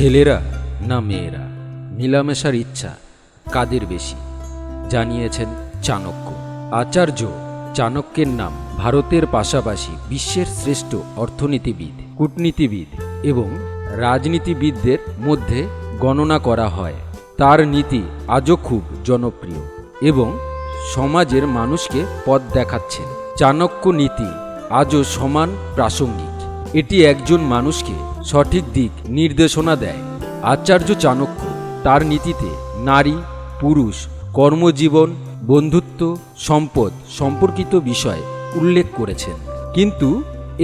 ছেলেরা না মেয়েরা, মেলামেশার ইচ্ছা কাদের বেশি, জানিয়েছেন চাণক্য। আচার্য চাণক্যের নাম ভারতের পাশাপাশি বিশ্বের শ্রেষ্ঠ অর্থনীতিবিদ, কূটনীতিবিদ এবং রাজনীতিবিদদের মধ্যে গণনা করা হয়। তার নীতি আজও খুব জনপ্রিয় এবং সমাজের মানুষকে পথ দেখাচ্ছেন। চাণক্য নীতি আজও সমান প্রাসঙ্গিক। এটি একজন মানুষকে সঠিক দিক নির্দেশনা দেয়। আচার্য চাণক্য তার নীতিতে নারী, পুরুষ, কর্মজীবন, বন্ধুত্ব, সম্পদ সম্পর্কিত বিষয় উল্লেখ করেছেন। কিন্তু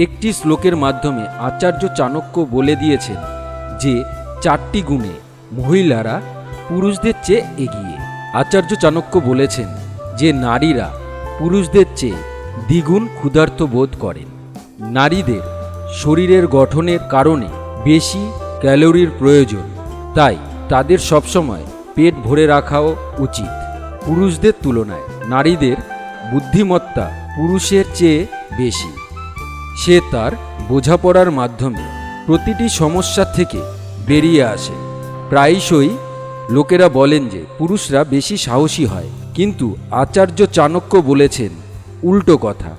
একটি শ্লোকের মাধ্যমে আচার্য চাণক্য বলে দিয়েছেন যে 4টি গুণে মহিলারা পুরুষদের চেয়ে এগিয়ে। আচার্য চাণক্য বলেছেন যে নারীরা পুরুষদের চেয়ে দ্বিগুণ ক্ষুধার্ত বোধ করেন। নারীদের শরীরের গঠনের কারণে বেশি ক্যালোরির প্রয়োজন, তাই তাদের সবসময় পেট ভরে রাখাও উচিত। পুরুষদের তুলনায় নারীদের বুদ্ধিমত্তা পুরুষের চেয়ে বেশি। সে তার বোঝাপড়ার মাধ্যমে প্রতিটি সমস্যা থেকে বেরিয়ে আসে। প্রায়শই লোকেরা বলেন যে পুরুষরা বেশি সাহসী হয়, কিন্তু আচার্য চাণক্য বলেছেন উল্টো কথা।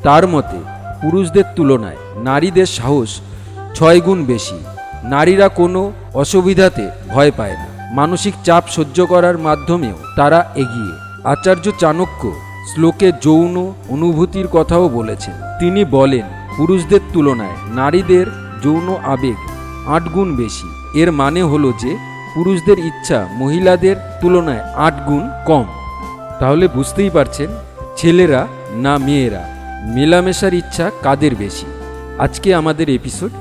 তার মতে পুরুষদের তুলনায় নারীদের সাহস 6 গুণ বেশি। নারীরা কোনো অসুবিধাতে ভয় পায় না, মানসিক চাপ সহ্য করার মাধ্যমেও তারা এগিয়ে। আচার্য চাণক্য শ্লোকে যৌন অনুভূতির কথাও বলেছেন। তিনি বলেন পুরুষদের তুলনায় নারীদের যৌন আবেগ 8 গুণ বেশি। এর মানে হলো যে পুরুষদের ইচ্ছা মহিলাদের তুলনায় 8 গুণ কম। তাহলে বুঝতেই পারছেন, ছেলেরা না মেয়েরা, মেলামেশার ইচ্ছা কাদের বেশি। আজকে আমাদের এপিসোড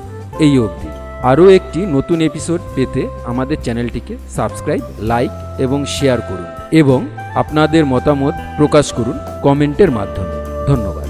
এই অবধি। আরও একটি নতুন এপিসোড পেতে আমাদের চ্যানেলটিকে সাবস্ক্রাইব, লাইক এবং শেয়ার করুন এবং আপনাদের মতামত প্রকাশ করুন কমেন্টের মাধ্যমে। ধন্যবাদ।